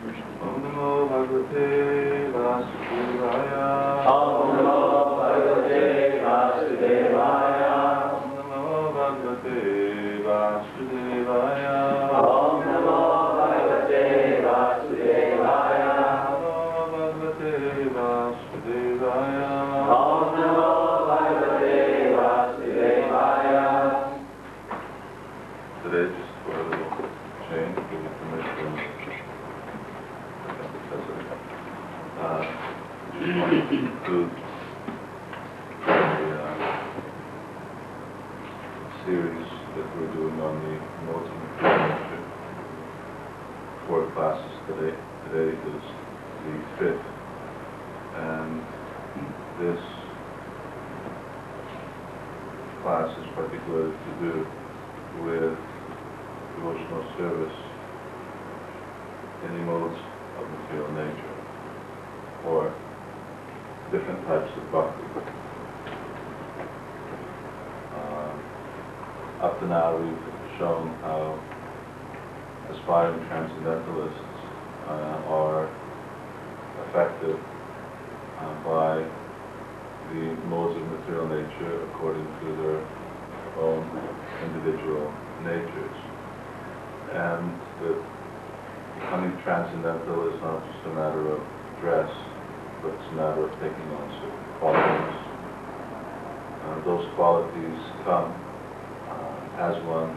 Om Namo Bhagavate Vasudevaya. Om Namo Bhagavate Vasudevaya. Om Namo Bhagavate Vasudevaya. Om Namo Bhagavate Vasudevaya. Om Namo Bhagavate Vasudevaya. Today, just for a little change, give me permission. Just want to conclude the series that we're doing on the modes of material nature. 4 classes today. Today is the 5th, and this class is particularly to do with devotional service in the modes of material nature, or different types of bhakti. Up to now we've shown how aspiring transcendentalists are affected by the modes of material nature according to their own individual natures. And that becoming transcendental is not just a matter of dress, but it's a matter of taking on certain qualities. Those qualities come as one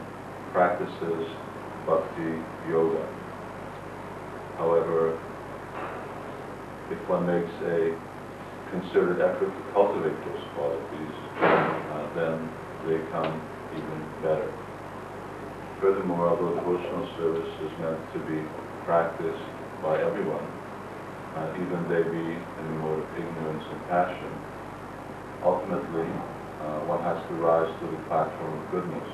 practices bhakti yoga. However, if one makes a concerted effort to cultivate those qualities, then they come even better. Furthermore, although devotional service is meant to be practiced by everyone, even they be in the mode of ignorance and passion, ultimately one has to rise to the platform of goodness,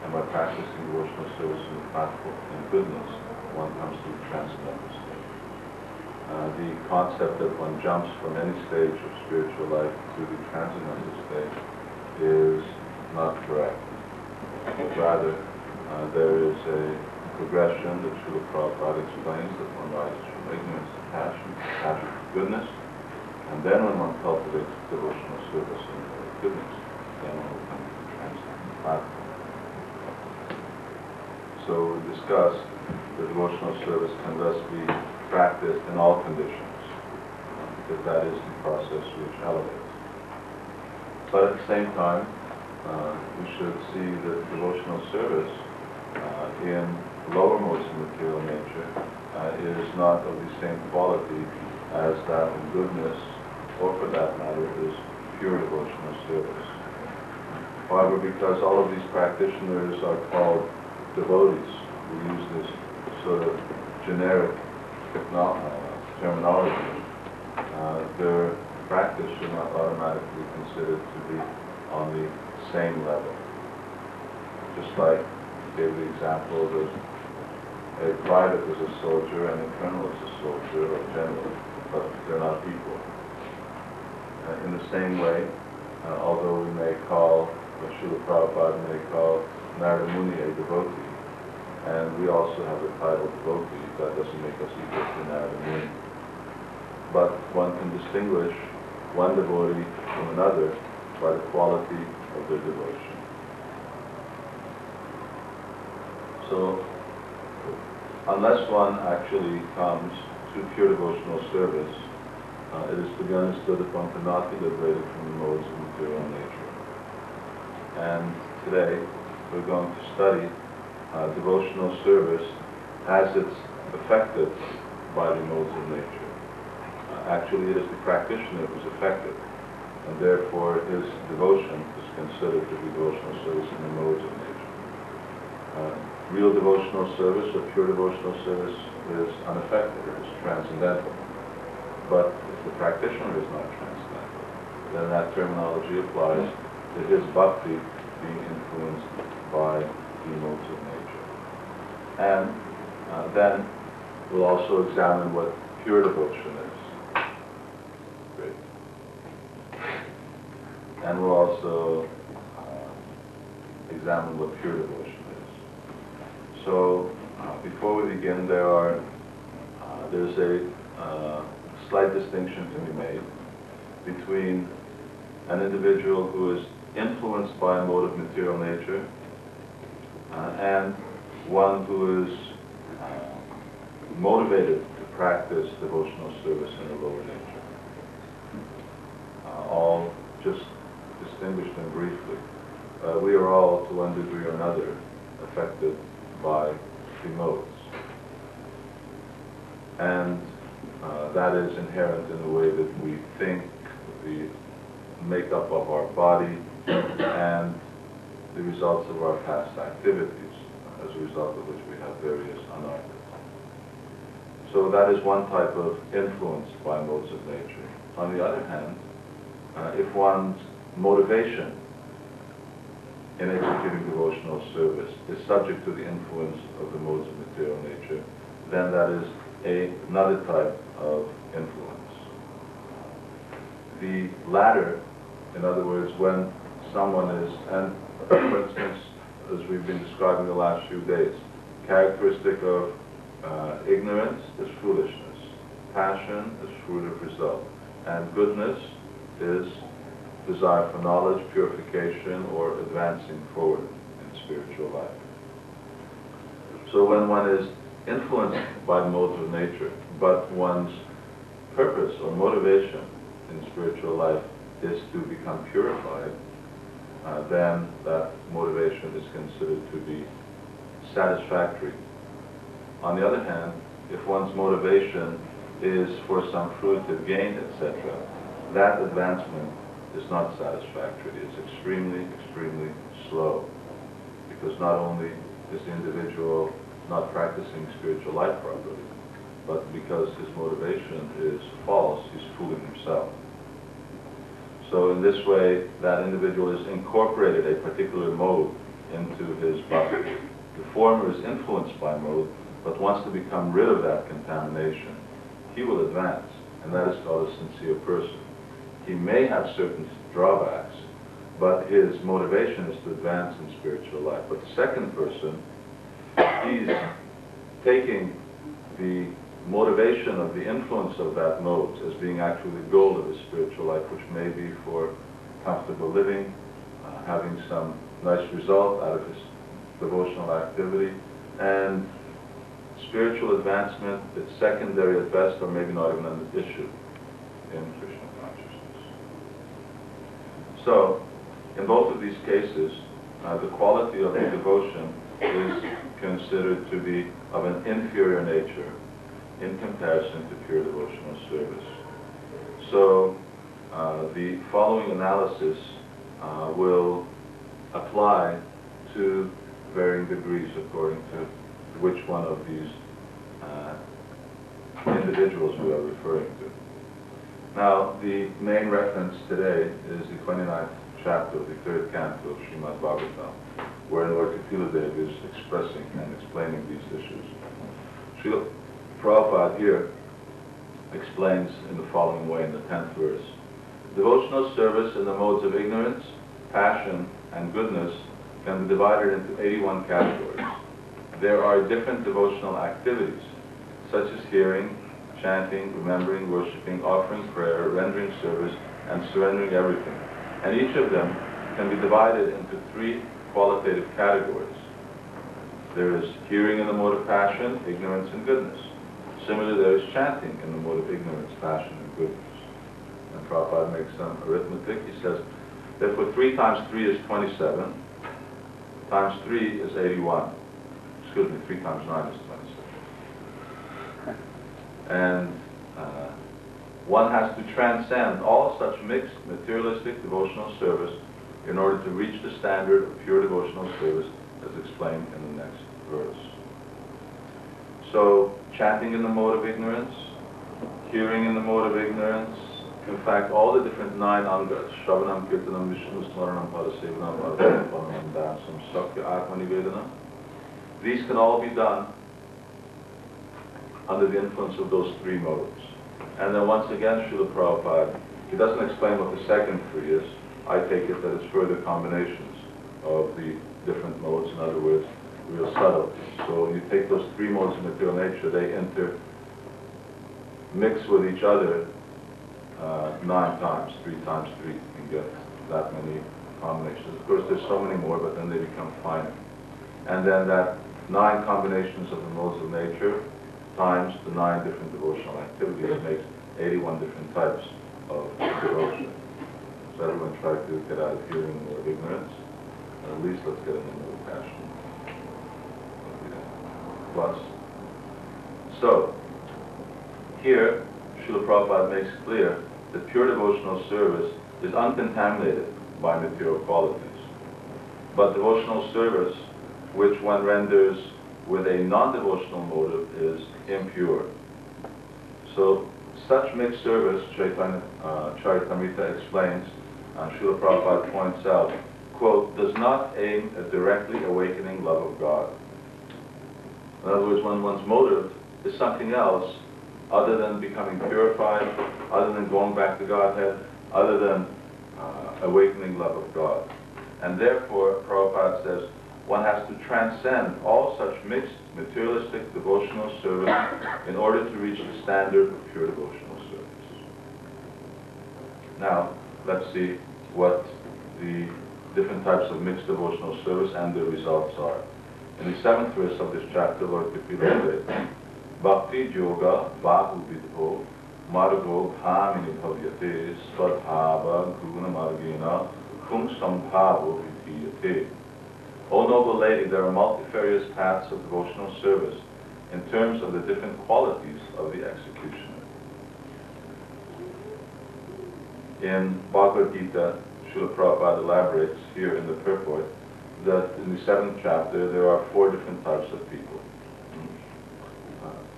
and by practicing devotional service in the platform in goodness, one comes to the transcendental state. The concept that one jumps from any stage of spiritual life to the transcendental state is not correct. Rather, there is a progression that Srila Prabhupada explains, that one rises from ignorance to passion to goodness, and then when one cultivates devotional service and goodness, then one will come to the transcendental platform. So we discussed that devotional service can thus be practiced in all conditions, because that is the process which elevates. But at the same time, we should see that devotional service in lower modes of material nature is not of the same quality as that of goodness, or for that matter, is pure devotional service. However, because all of these practitioners are called devotees, we use this sort of generic terminology, their practice should not automatically be considered to be on the same level. Just like I gave the example that a private is a soldier and a colonel is a soldier or general, but they're not equal. In the same way, although we may call, or Srila Prabhupada may call Narada Muni a devotee, and we also have the title devotee, that doesn't make us equal to Narada Muni. But one can distinguish one devotee from another by the quality of their devotion. So, unless one actually comes to pure devotional service, it is to be understood that one cannot be liberated from the modes of material nature. And today, we're going to study devotional service as it's affected by the modes of nature. Actually, it is the practitioner who's affected, and therefore his devotion is considered to be devotional service in the modes of nature. Real devotional service, or pure devotional service, is unaffected, it is transcendental. But if the practitioner is not transcendental, then that terminology applies to his bhakti being influenced by the modes of nature. And then we'll also examine what pure devotion is. Great. And we'll also examine what pure devotion is. So before we begin, there are there's a slight distinction to be made between an individual who is influenced by a mode of material nature and one who is motivated to practice devotional service in a lower nature. All just distinguished them briefly. We are all, to one degree or another, affected by the modes. And that is inherent in the way that we think, the makeup of our body, and the results of our past activities, as a result of which we have various anarthas. So that is one type of influence by modes of nature. On the other hand, if one's motivation in executing devotional service is subject to the influence of the modes of material nature, then that is another type of influence. The latter, in other words, when someone is, and for instance, as we've been describing the last few days, characteristic of ignorance is foolishness, passion is fruit of result, and goodness is desire for knowledge, purification, or advancing forward in spiritual life. So when one is influenced by modes of nature, but one's purpose or motivation in spiritual life is to become purified, then that motivation is considered to be satisfactory. On the other hand, if one's motivation is for some fruitive gain, etc., that advancement is not satisfactory. It's extremely, extremely slow, because not only is the individual not practicing spiritual life properly, but because his motivation is false, he's fooling himself. So in this way, that individual has incorporated a particular mode into his body. The former is influenced by mode, but wants to become rid of that contamination. He will advance, and that is called a sincere person. He may have certain drawbacks, but his motivation is to advance in spiritual life. But the second person, he's taking the motivation of the influence of that mode as being actually the goal of his spiritual life, which may be for comfortable living, having some nice result out of his devotional activity, and spiritual advancement is secondary at best, or maybe not even an issue in Krishna consciousness. So, in both of these cases, the quality of the devotion is considered to be of an inferior nature in comparison to pure devotional service. So, the following analysis will apply to varying degrees according to which one of these individuals we are referring to. Now, the main reference today is the 29th chapter of the 3rd canto of Srimad Bhagavatam, wherein Lord Kapila is expressing and explaining these issues. Srila Prabhupada here explains in the following way in the 10th verse. Devotional service in the modes of ignorance, passion, and goodness can be divided into 81 categories. There are different devotional activities, such as hearing, chanting, remembering, worshipping, offering prayer, rendering service, and surrendering everything. And each of them can be divided into 3 qualitative categories. There is hearing in the mode of passion, ignorance, and goodness. Similarly, there is chanting in the mode of ignorance, passion, and goodness. And Prabhupada makes some arithmetic. He says, therefore 3 times 3 is 27, times 3 is 81. Excuse me, 3 times 9 is 27. And one has to transcend all such mixed materialistic devotional service in order to reach the standard of pure devotional service as explained in the next verse. So, chanting in the mode of ignorance, hearing in the mode of ignorance, in fact, all the different 9 angas, Shravanam, Kirtanam, Vishnu, Smaranam, Parasevanam, Parasevanam, Dasam, Sakya, Atmanivedanam, these can all be done under the influence of those 3 modes. And then once again, Srila Prabhupada, he doesn't explain what the second 3 is. I take it that it's further combinations of the different modes, in other words, real subtleties. So when you take those 3 modes of material nature, they mix with each other 9 times, 3 times 3, you can get that many combinations. Of course, there's so many more, but then they become finer. And then that 9 combinations of the modes of nature times the 9 different devotional activities makes 81 different types of devotion. So everyone try to get out of hearing or ignorance, and at least let's get into the passion. Plus. So, here, Srila Prabhupada makes clear that pure devotional service is uncontaminated by material qualities. But devotional service, which one renders with a non-devotional motive, is impure. So, such mixed service, Charitamrita explains, Srila Prabhupada points out, quote, does not aim at directly awakening love of God. In other words, when one's motive is something else other than becoming purified, other than going back to Godhead, other than awakening love of God. And therefore, Prabhupada says, one has to transcend all such mixed materialistic devotional service in order to reach the standard of pure devotional service. Now, let's see what the different types of mixed devotional service and their results are. In the 7th verse of this chapter, Lord Kapila says, Bhakti Yoga Bahu Vidho Margo Bhamini Bhavyate Svadhava Guna Margena Kum Sambhavo Vidhiyate. O noble lady, there are multifarious paths of devotional service in terms of the different qualities of the executioner. In Bhagavad Gita, Srila Prabhupada elaborates here in the purport that in the 7th chapter there are 4 different types of people.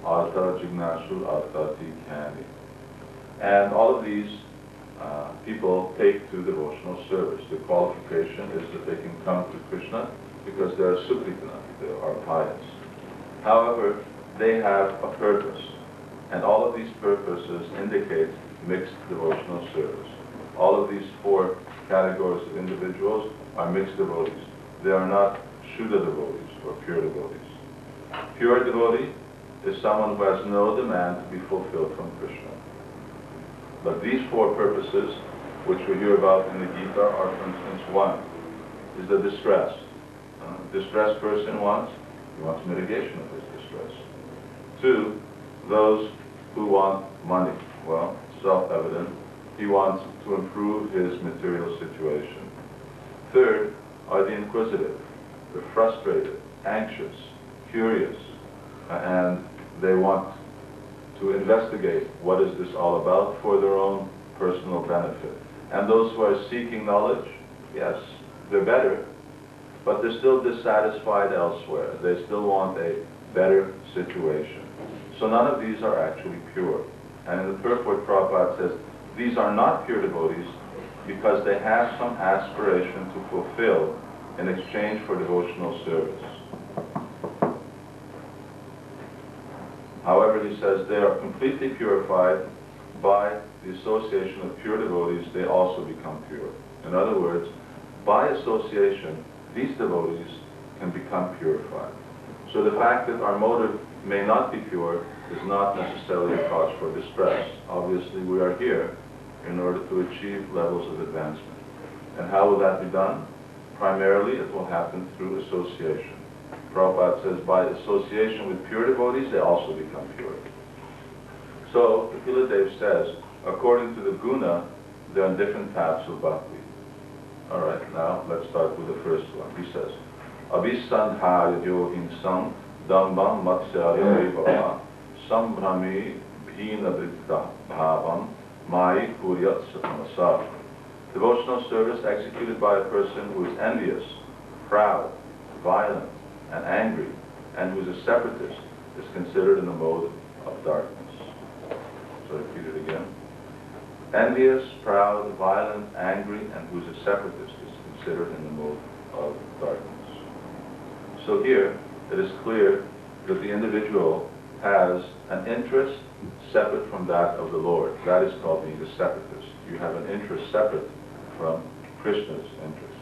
Artha, Jignashu, Artha, Tikani. And all of these people take to devotional service. The qualification is that they can come to Krishna because they are Sukritana, they are pious. However, they have a purpose, and all of these purposes indicate mixed devotional service. All of these 4 categories of individuals are mixed devotees. They are not Shuddha devotees or pure devotees. Pure devotee is someone who has no demand to be fulfilled from Krishna. But these 4 purposes, which we hear about in the Gita, are, for instance, 1 is the distress. Distressed person wants mitigation of his distress. 2, those who want money. Well, self-evident. He wants to improve his material situation. 3rd are the inquisitive. They're frustrated, anxious, curious, and they want to investigate what is this all about for their own personal benefit. And those who are seeking knowledge, yes, they're better, but they're still dissatisfied elsewhere. They still want a better situation. So none of these are actually pure. And in the purport, Prabhupada says, these are not pure devotees because they have some aspiration to fulfill in exchange for devotional service. However, he says they are completely purified by the association of pure devotees. They also become pure. In other words, by association, these devotees can become purified. So the fact that our motive may not be pure is not necessarily a cause for distress. Obviously, we are here in order to achieve levels of advancement. And how will that be done? Primarily, it will happen through association. Prabhupada says, by association with pure devotees, they also become pure. So, Kapila Dev says, according to the guna, there are different paths of bhakti. All right, now let's start with the first one. He says, Abhisandhaya yogin sam dambam matsyarya vibhava sambrami bhina vritta bhavam mai kuryat satamasa. Devotional service executed by a person who is envious, proud, violent, and angry, and who is a separatist, is considered in the mode of darkness. So repeat it again. Envious, proud, violent, angry, and who is a separatist is considered in the mode of darkness. So here, it is clear that the individual has an interest separate from that of the Lord. That is called being a separatist. You have an interest separate from Krishna's interest.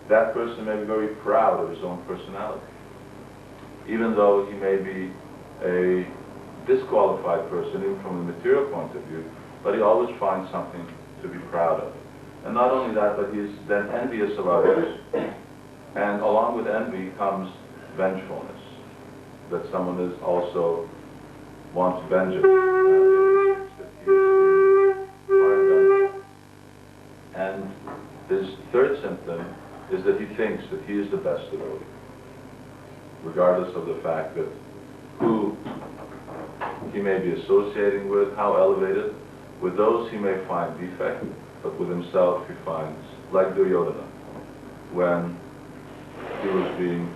That person may be very proud of his own personality, even though he may be a disqualified person, even from a material point of view, but he always finds something to be proud of. And not only that, but he's then envious of others. And along with envy comes vengefulness, that someone is also wants vengeance. And his third symptom is that he thinks that he is the best devotee, regardless of the fact that who he may be associating with, how elevated. With those he may find defect, but with himself he finds, like Duryodhana, when he was being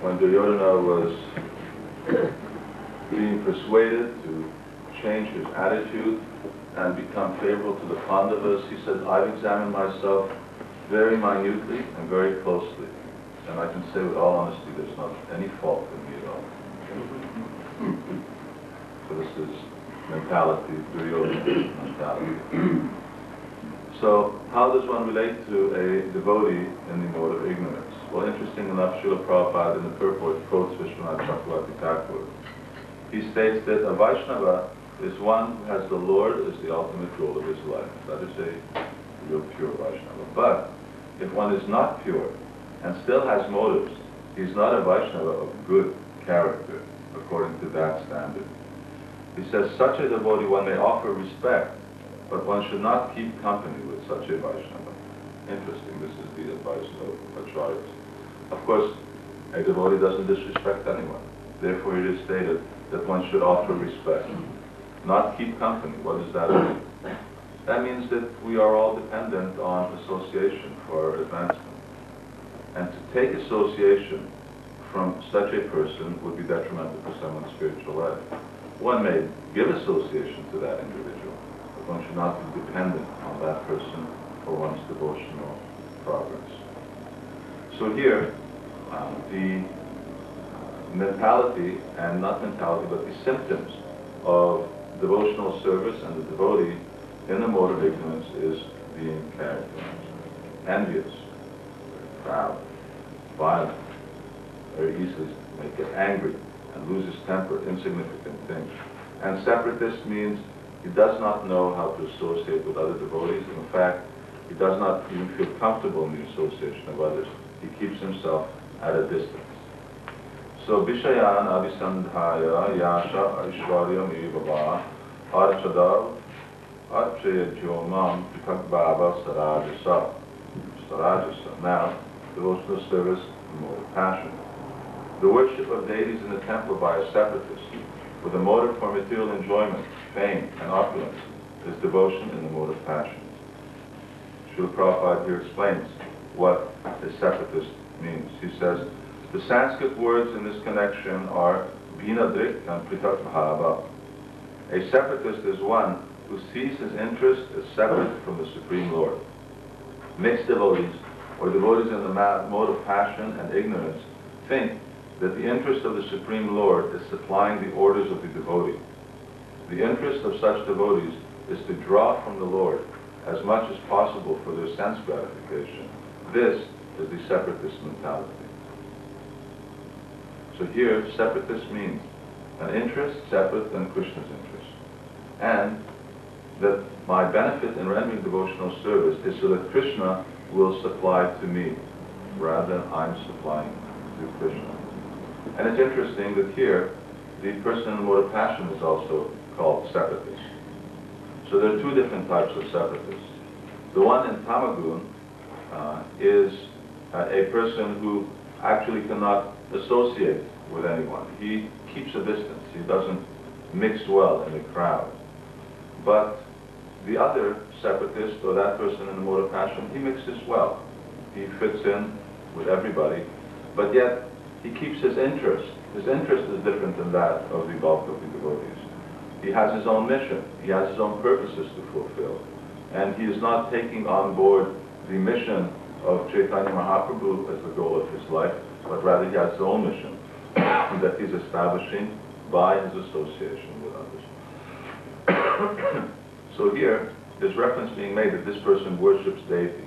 when Duryodhana was being persuaded to change his attitude and become favorable to the Pandavas, he said, I've examined myself very minutely and very closely. And I can say with all honesty, there's not any fault in me at all. So this is mentality, Duryodhana mentality. So how does one relate to a devotee in the mode of ignorance? Well, interesting enough, Srila Prabhupada in the purport quotes Vishwanath Chakravarti Thakur. He states that a Vaishnava is one who has the Lord as the ultimate goal of his life. That is a real pure Vaishnava. But if one is not pure and still has motives, he's not a Vaishnava of good character, according to that standard. He says, such a devotee one may offer respect, but one should not keep company with such a Vaishnava. Interesting, this is the advice of acharyas. Of course, a devotee doesn't disrespect anyone. Therefore it is stated that one should offer respect, not keep company. What does that mean? That means that we are all dependent on association for our advancement. And to take association from such a person would be detrimental to someone's spiritual life. One may give association to that individual, but one should not be dependent on that person for one's devotional progress. So here, the mentality, and not mentality, but the symptoms of devotional service and the devotee in the mode of ignorance is being characterized. Envious, proud, violent, very easily may get angry and lose his temper, insignificant things. And separatist means he does not know how to associate with other devotees. In fact, he does not even feel comfortable in the association of others. He keeps himself at a distance. So, Vishayan Abhisandhaya Yasha Aishwaryam Evava Archadav Archayajyomam Pikakbaba Sarajasa. Sarajasa. Now, devotional service, the mode of passion. The worship of deities in the temple by a separatist, with a motive for material enjoyment, fame, and opulence, is devotion in the mode of passion. Srila Prabhupada here explains what a separatist means. He says, the Sanskrit words in this connection are Bhinadrik and Pritak Bhava. A separatist is one who sees his interest as separate from the Supreme Lord. Mixed devotees, or devotees in the mode of passion and ignorance, think that the interest of the Supreme Lord is supplying the orders of the devotee. The interest of such devotees is to draw from the Lord as much as possible for their sense gratification. This is the separatist mentality. So here, separatist means an interest separate than Krishna's interest. And that my benefit in rendering devotional service is so that Krishna will supply to me, rather than I'm supplying to Krishna. And it's interesting that here, the person in the mode of passion is also called separatist. So there are two different types of separatists. The one in Tamagun is a person who actually cannot associate with anyone. He keeps a distance. He doesn't mix well in the crowd. But the other separatist, or that person in the mode of passion, he mixes well. He fits in with everybody, but yet he keeps his interest. His interest is different than that of the bulk of the devotees. He has his own mission. He has his own purposes to fulfill. And he is not taking on board the mission of Chaitanya Mahaprabhu as the goal of his life, but rather he has his own mission that he's establishing by his association with others. So here, there's reference being made that this person worships deity.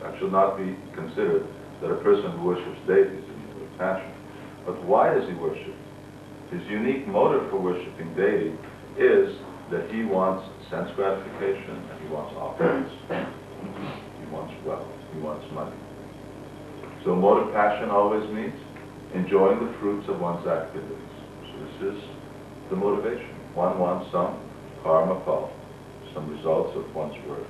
That should not be considered that a person who worships deity is in the mood of passion. But why does he worship? His unique motive for worshiping deity is that he wants sense gratification and he wants opulence. He wants wealth. He wants money. So mode of passion always means enjoying the fruits of one's activities. So this is the motivation. One wants some karma phala, some results of one's work.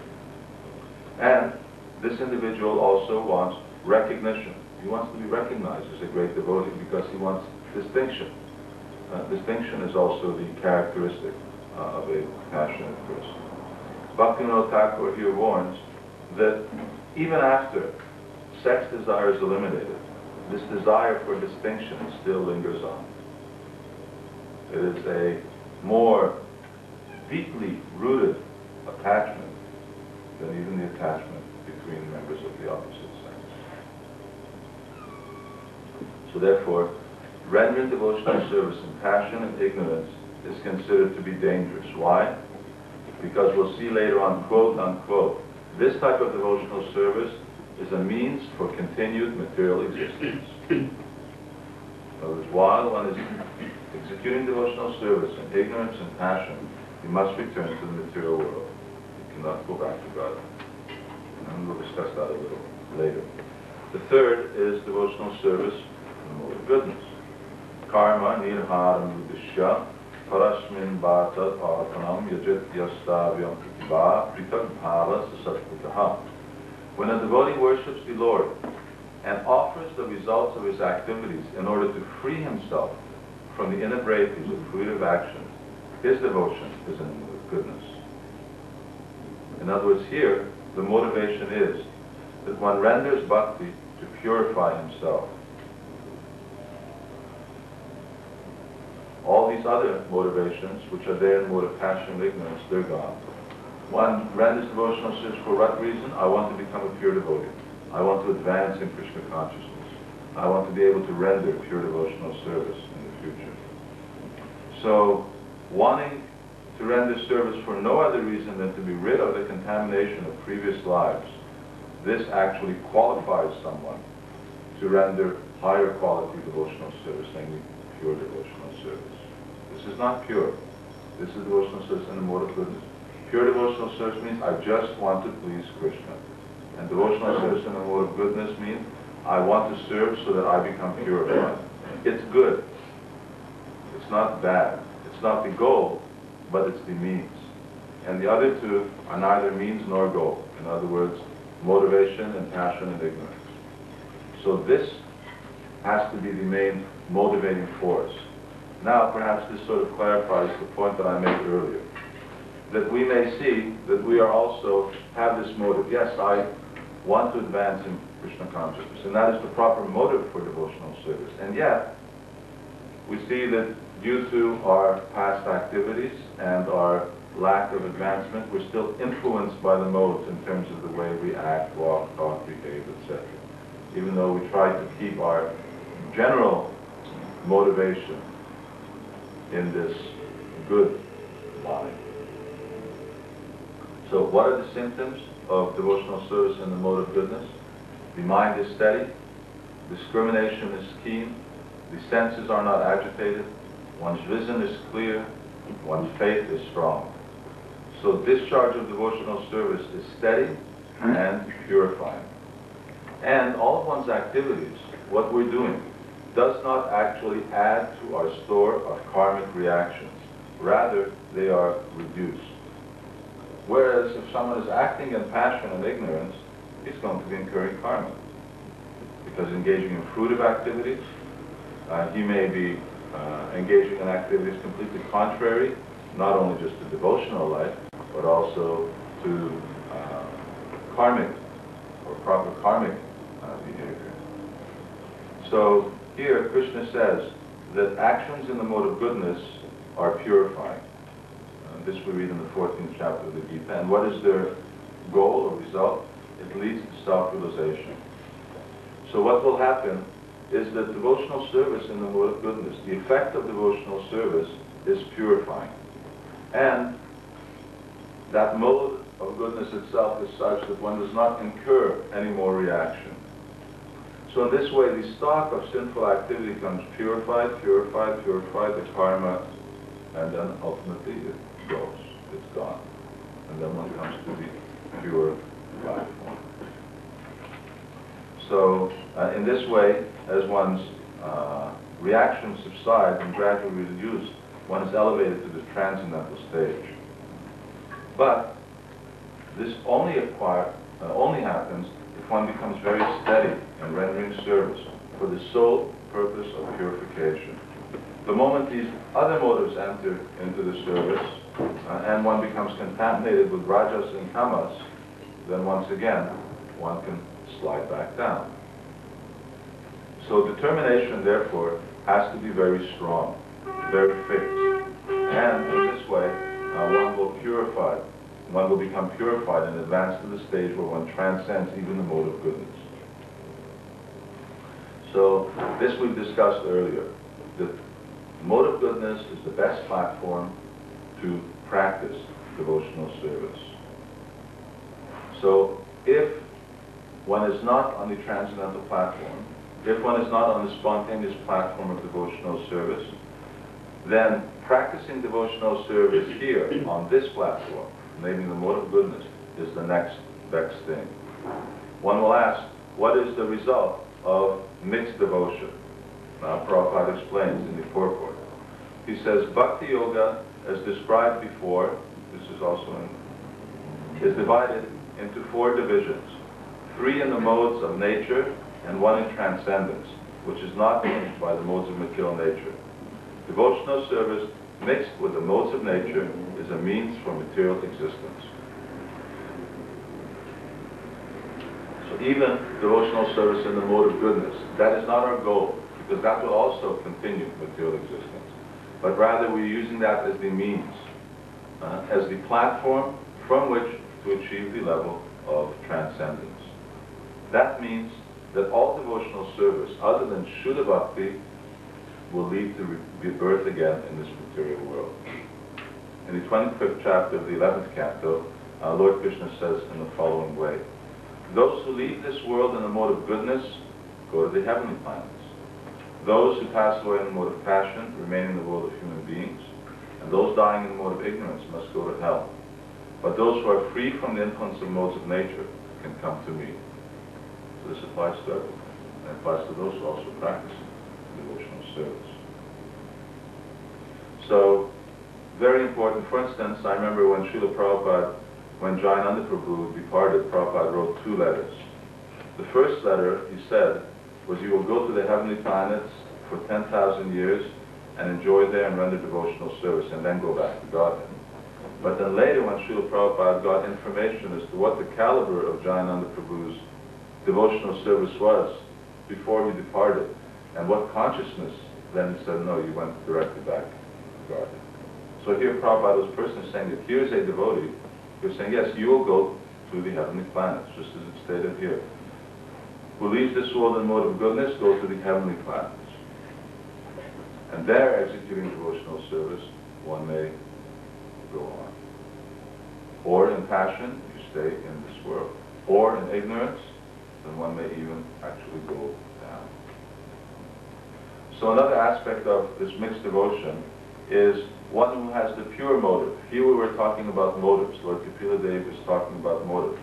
And this individual also wants recognition. He wants to be recognized as a great devotee because he wants distinction. Distinction is also the characteristic of a passionate person. Bhaktivinoda Thakur here warns that even after sex desire is eliminated, this desire for distinction still lingers on. It is a more deeply rooted attachment than even the attachment between members of the opposite sex. So therefore, rendering devotional service in passion and ignorance is considered to be dangerous. Why? Because we'll see later on, quote unquote, this type of devotional service is a means for continued material existence. In other words, while one is executing devotional service in ignorance and passion, you must return to the material world. You cannot go back to God. And we'll discuss that a little later. The third is devotional service in the mode of goodness. Karma nirharam yudishya parasmin bhatat arpanam yajit yastavyam va pritag bhava sasatputaha. When a devotee worships the Lord and offers the results of his activities in order to free himself from the inebriaties of fruitive action, his devotion is in the mood of goodness. In other words, here, the motivation is that one renders bhakti to purify himself. All these other motivations, which are there in the mode of passion and ignorance, they're gone. One renders devotional service for what reason? I want to become a pure devotee. I want to advance in Krishna consciousness. I want to be able to render pure devotional service in the future. So, wanting to render service for no other reason than to be rid of the contamination of previous lives, this actually qualifies someone to render higher quality devotional service, namely pure devotional service. This is not pure. This is devotional service in the mode of goodness. Pure devotional service means I just want to please Krishna. And devotional service in the mode of goodness means I want to serve so that I become purified. It's good. It's not bad. It's not the goal, but it's the means. And the other two are neither means nor goal. In other words, motivation and passion and ignorance. So this has to be the main motivating force. Now, perhaps this sort of clarifies the point that I made earlier. That we may see that we are also have this motive. Yes, I want to advance in Krishna consciousness, and that is the proper motive for devotional service. And yet, we see that due to our past activities and our lack of advancement, we're still influenced by the modes in terms of the way we act, walk, talk, behave, etc. Even though we try to keep our general motivation in this good line. So what are the symptoms of devotional service in the mode of goodness? The mind is steady, discrimination is keen, the senses are not agitated, one's vision is clear, one's faith is strong. So discharge of devotional service is steady and purifying. And all of one's activities, what we're doing, does not actually add to our store of karmic reactions. Rather, they are reduced. Whereas if someone is acting in passion and ignorance, he's going to be incurring karma. Because engaging in fruitive activities, he may be engaging in activities completely contrary, not only just to devotional life, but also to karmic or proper karmic behavior. So here Krishna says that actions in the mode of goodness are purifying. This we read in the 14th chapter of the Gita. And what is their goal or result? It leads to self-realization. So what will happen is that devotional service in the mode of goodness, the effect of devotional service is purifying. And that mode of goodness itself is such that one does not incur any more reaction. So in this way, the stock of sinful activity becomes purified, purified, purified, the karma, and then ultimately it goes, it's gone. And then one comes to the pure platform. So in this way, as one's reaction subsides and gradually reduced, one is elevated to the transcendental stage. But this only happens if one becomes very steady in rendering service for the sole purpose of purification. The moment these other motives enter into the service and one becomes contaminated with rajas and tamas, then once again one can slide back down. So determination, therefore, has to be very strong, very fixed. And in this way, one will purify. One will become purified and advance to the stage where one transcends even the mode of goodness. So this we've discussed earlier. The mode of goodness is the best platform to practice devotional service. So if one is not on the transcendental platform, if one is not on the spontaneous platform of devotional service, then practicing devotional service here on this platform, namely the mode of goodness, is the next best thing. One will ask, what is the result of mixed devotion? Now Prabhupada explains in the purport. He says, Bhakti Yoga, as described before, this is also is divided into 4 divisions. 3 in the modes of nature and 1 in transcendence, which is not changed by the modes of material nature. Devotional service mixed with the modes of nature is a means for material existence. So even devotional service in the mode of goodness, that is not our goal, because that will also continue material existence. But rather we're using that as the means, as the platform from which to achieve the level of transcendence. That means that all devotional service, other than Shuddha Bhakti, will lead to rebirth again in this material world. In the 25th chapter of the 11th canto, Lord Krishna says in the following way, those who leave this world in the mode of goodness go to the heavenly planets. Those who pass away in the mode of passion remain in the world of human beings, and those dying in the mode of ignorance must go to hell. But those who are free from the influence of modes of nature can come to me. So this applies to everyone, and it applies to those who also practice devotional service. So, very important. For instance, I remember when Srila Prabhupada, when Jayananda Prabhu departed, Prabhupada wrote 2 letters. The first letter, he said, was you will go to the heavenly planets for 10,000 years and enjoy there and render devotional service, and then go back to Godhead. But then later, when Srila Prabhupada got information as to what the caliber of Jayananda Prabhu's devotional service was before he departed, and what consciousness, then he said, no, you went directly back to God. So here Prabhupada was personally saying that here's a devotee who's saying, yes, you will go to the heavenly planets, just as it's stated here. Who leaves this world in mode of goodness, go to the heavenly planets. And there, executing devotional service, one may go on. Or in passion, you stay in this world. Or in ignorance, then one may even actually go down. So another aspect of this mixed devotion is one who has the pure motive. Here we were talking about motives. Lord Kapila Dev is talking about motive.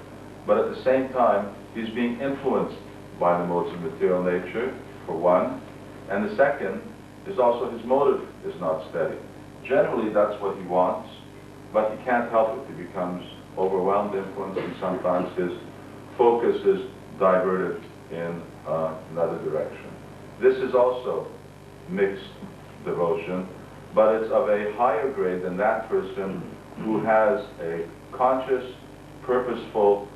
But at the same time, he's being influenced by the modes of material nature, for one. And the second is also his motive is not steady. Generally, that's what he wants, but he can't help it. He becomes overwhelmed, influenced, and sometimes his focus is diverted in another direction. This is also mixed devotion, but it's of a higher grade than that person who has a conscious, purposeful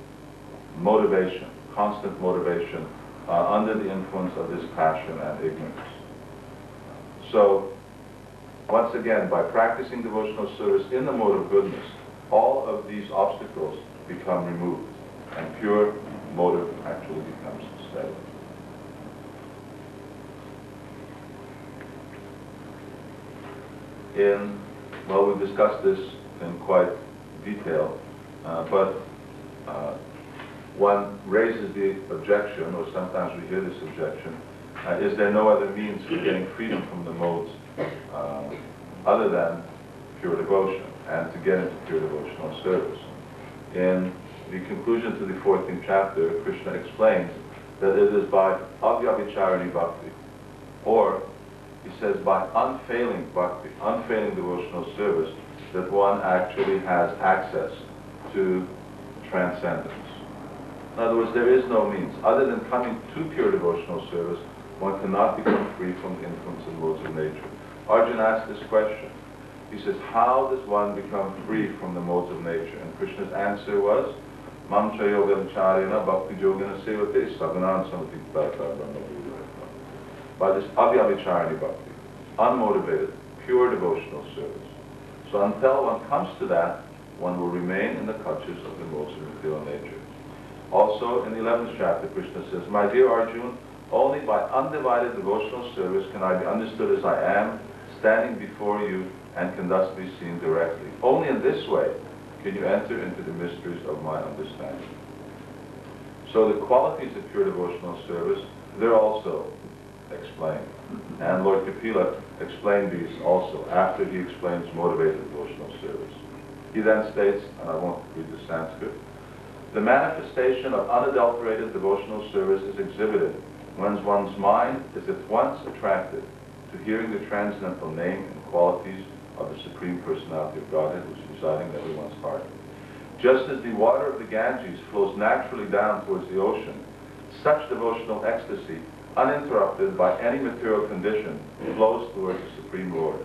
motivation, constant motivation, under the influence of this passion and ignorance. So, once again, by practicing devotional service in the mode of goodness, all of these obstacles become removed, and pure motive actually becomes steady. Well, we've discussed this in quite detail, but one raises the objection, or sometimes we hear this objection, is there no other means for getting freedom from the modes other than pure devotion, and to get into pure devotional service? In the conclusion to the 14th chapter, Krishna explains that it is by avyabhicharani bhakti, or he says by unfailing bhakti, unfailing devotional service, that one actually has access to transcendence. In other words, there is no means. Other than coming to pure devotional service, one cannot become free from the influence and modes of nature. Arjuna asked this question. He says, how does one become free from the modes of nature? And Krishna's answer was, Mam cha yoga charina bhakti yogana sevate sagunan samati bhakta brahma. By this avyabhicharani bhakti, unmotivated, pure devotional service. So until one comes to that, one will remain in the clutches of the modes of material nature. Also, in the 11th chapter, Krishna says, my dear Arjuna, only by undivided devotional service can I be understood as I am, standing before you, and can thus be seen directly. Only in this way can you enter into the mysteries of my understanding. So the qualities of pure devotional service, they're also explained. And Lord Kapila explained these also after he explains motivated devotional service. He then states, and I won't read the Sanskrit, the manifestation of unadulterated devotional service is exhibited when one's mind is at once attracted to hearing the transcendental name and qualities of the Supreme Personality of Godhead, which is residing in everyone's heart. Just as the water of the Ganges flows naturally down towards the ocean, such devotional ecstasy, uninterrupted by any material condition, flows towards the Supreme Lord.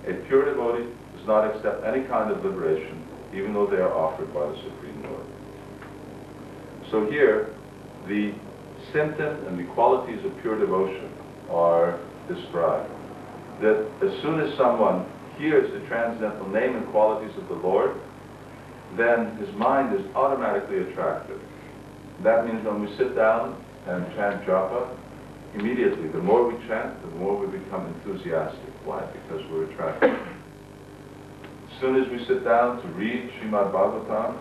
A pure devotee does not accept any kind of liberation, even though they are offered by the Supreme Lord. So here, the symptom and the qualities of pure devotion are described. That as soon as someone hears the transcendental name and qualities of the Lord, then his mind is automatically attracted. That means when we sit down and chant japa, immediately, the more we chant, the more we become enthusiastic. Why? Because we're attracted. As soon as we sit down to read Srimad Bhagavatam,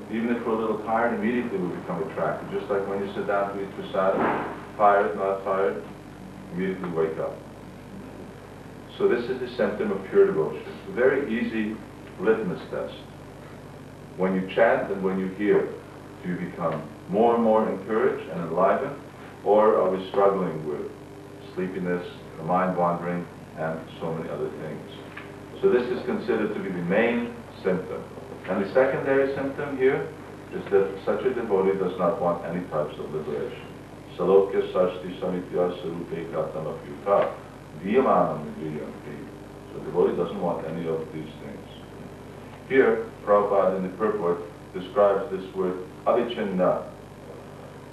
even if we're a little tired, immediately we become attracted. Just like when you sit down to eat prasadam, tired, not tired, immediately wake up. So this is the symptom of pure devotion. It's a very easy litmus test. When you chant and when you hear, do you become more and more encouraged and enlivened, or are we struggling with sleepiness, the mind wandering, and so many other things? So this is considered to be the main symptom. And the secondary symptom here is that such a devotee does not want any types of liberation. Salokya sashti samitya sarupe katama pyuta diyamanam vidriyanti. So the devotee doesn't want any of these things. Here, Prabhupada in the purport describes this word avichinna.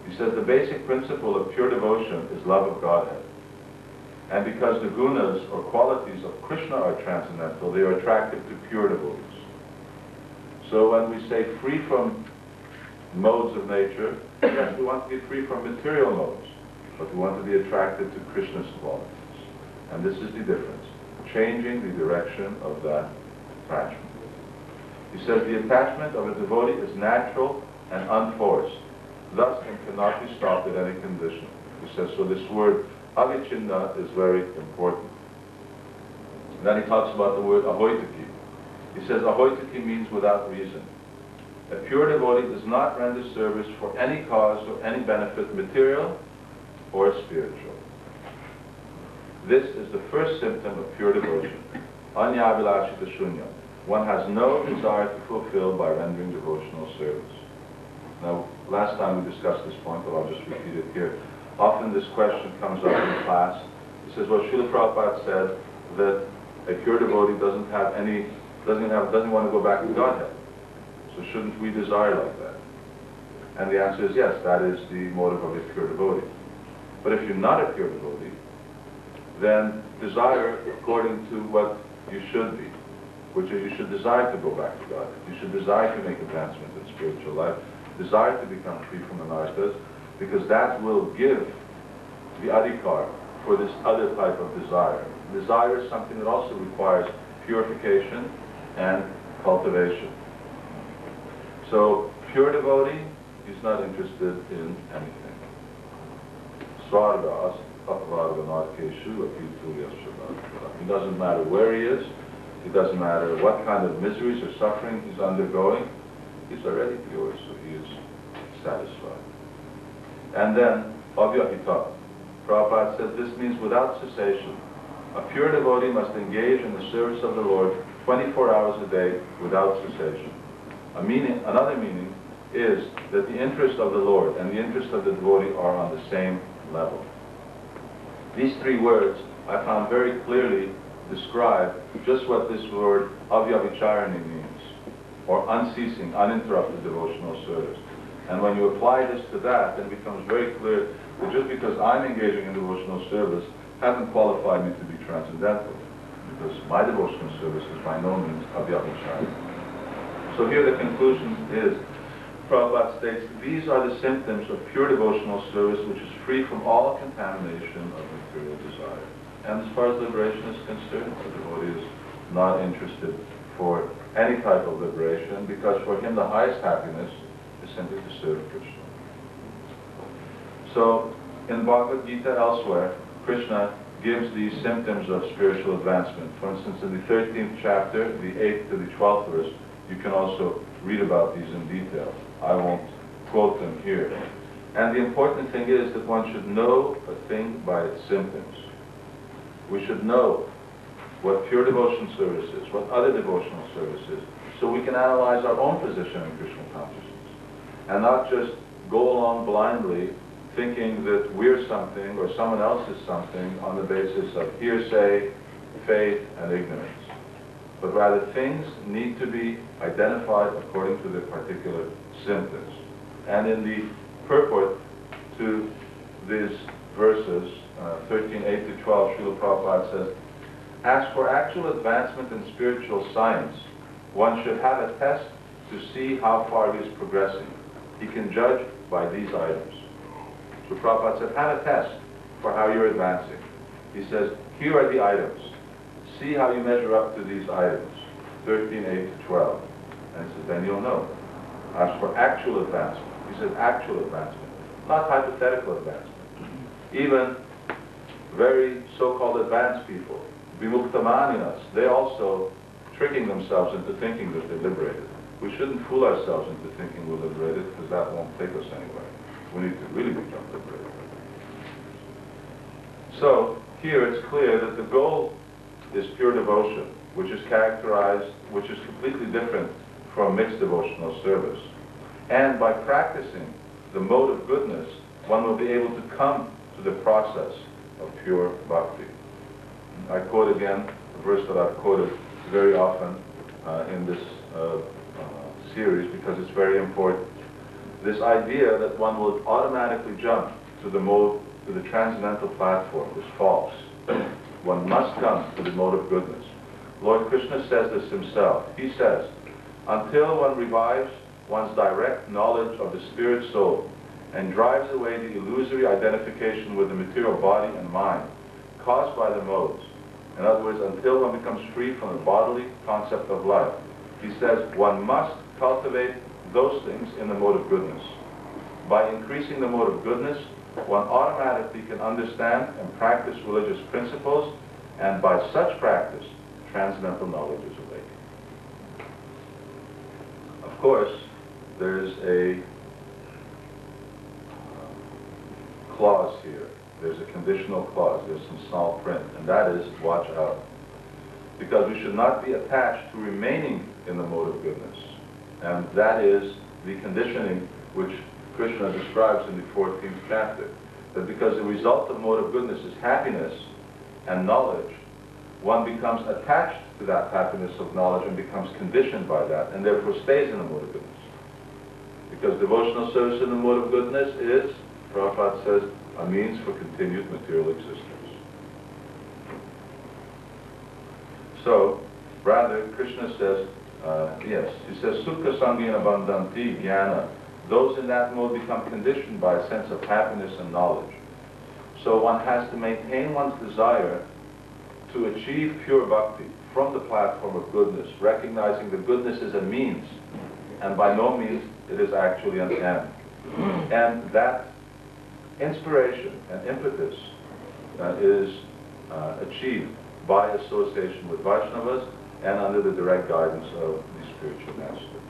He says the basic principle of pure devotion is love of Godhead. And because the gunas or qualities of Krishna are transcendental, they are attractive to pure devotees. So when we say free from modes of nature, yes, we want to be free from material modes, but we want to be attracted to Krishna's qualities. And this is the difference, changing the direction of that attachment. He says the attachment of a devotee is natural and unforced, thus and cannot be stopped at any condition. He says, so this word avichinna is very important. And then he talks about the word ahoitaki. He says ahoitaki means without reason. A pure devotee does not render service for any cause or any benefit, material or spiritual. This is the first symptom of pure devotion. Anyavilashita shunya. One has no desire to fulfill by rendering devotional service. Now, last time we discussed this point, but I'll just repeat it here. Often this question comes up in class. It says, well, Srila Prabhupada said that a pure devotee doesn't want to go back to Godhead. So shouldn't we desire like that? And the answer is yes, that is the motive of a pure devotee. But if you're not a pure devotee, then desire according to what you should be, which is you should desire to go back to God. You should desire to make advancement in spiritual life, desire to become free from anarthas, because that will give the adhikar for this other type of desire. Desire is something that also requires purification and cultivation. So, pure devotee, he's not interested in anything. Svarga, apavarga narkeshu, apitulya shabbat. It doesn't matter where he is, it doesn't matter what kind of miseries or suffering he's undergoing, he's already pure, so he is satisfied. And then, avyahita. Prabhupada said this means without cessation. A pure devotee must engage in the service of the Lord 24 hours a day without cessation. Another meaning is that the interest of the Lord and the interest of the devotee are on the same level. These three words I found very clearly describe just what this word avyavicharani means, or unceasing, uninterrupted devotional service. And when you apply this to that, then it becomes very clear that just because I'm engaging in devotional service hasn't qualified me to be transcendental, because my devotional service is by no means avyavicharani. So here the conclusion is, Prabhupada states, these are the symptoms of pure devotional service which is free from all contamination of material desire. And as far as liberation is concerned, the devotee is not interested for any type of liberation, because for him the highest happiness is simply to serve Krishna. So, in Bhagavad Gita elsewhere, Krishna gives these symptoms of spiritual advancement. For instance, in the 13th chapter, the 8th to the 12th verse, you can also read about these in detail. I won't quote them here. And the important thing is that one should know a thing by its symptoms. We should know what pure devotion service is, what other devotional service is, so we can analyze our own position in Krishna consciousness, and not just go along blindly thinking that we're something or someone else is something on the basis of hearsay, faith, and ignorance. But rather, things need to be identified according to their particular symptoms. And in the purport to these verses, 13, 8 to 12, Srila Prabhupada says, as for actual advancement in spiritual science, one should have a test to see how far he is progressing. He can judge by these items. So Prabhupada said, have a test for how you're advancing. He says, here are the items. See how you measure up to these items, 13, 8 to 12. And he says, then you'll know. As for actual advancement, he says actual advancement, not hypothetical advancement. Even very so-called advanced people, vimuktamaninas, they're also tricking themselves into thinking that they're liberated. We shouldn't fool ourselves into thinking we're liberated, because that won't take us anywhere. We need to really become liberated. So, here it's clear that the goal is pure devotion, which is characterized, which is completely different from mixed devotional service. And by practicing the mode of goodness, one will be able to come to the process of pure bhakti. I quote again a verse that I've quoted very often in this series, because it's very important. This idea that one will automatically jump to the mode, to the transcendental platform, is false. One must come to the mode of goodness. Lord Krishna says this himself. He says, until one revives one's direct knowledge of the spirit soul and drives away the illusory identification with the material body and mind caused by the modes, in other words, until one becomes free from the bodily concept of life, he says one must cultivate those things in the mode of goodness. By increasing the mode of goodness, one automatically can understand and practice religious principles, and by such practice, transcendental knowledge is awakened. Of course, there's a clause here. There's a conditional clause. There's some small print, and that is, watch out. Because we should not be attached to remaining in the mode of goodness. And that is the conditioning which Krishna describes in the 14th chapter. That because the result of mode of goodness is happiness and knowledge, one becomes attached to that happiness of knowledge and becomes conditioned by that, and therefore stays in the mode of goodness. Because devotional service in the mode of goodness is, Prabhupada says, a means for continued material existence. So, rather, Krishna says, he says, Sukha Sangina Bandhanti Jnana. Those in that mode become conditioned by a sense of happiness and knowledge. So one has to maintain one's desire to achieve pure bhakti from the platform of goodness, recognizing that goodness is a means and by no means it is actually an end. And that inspiration and impetus is achieved by association with Vaishnavas and under the direct guidance of the spiritual master.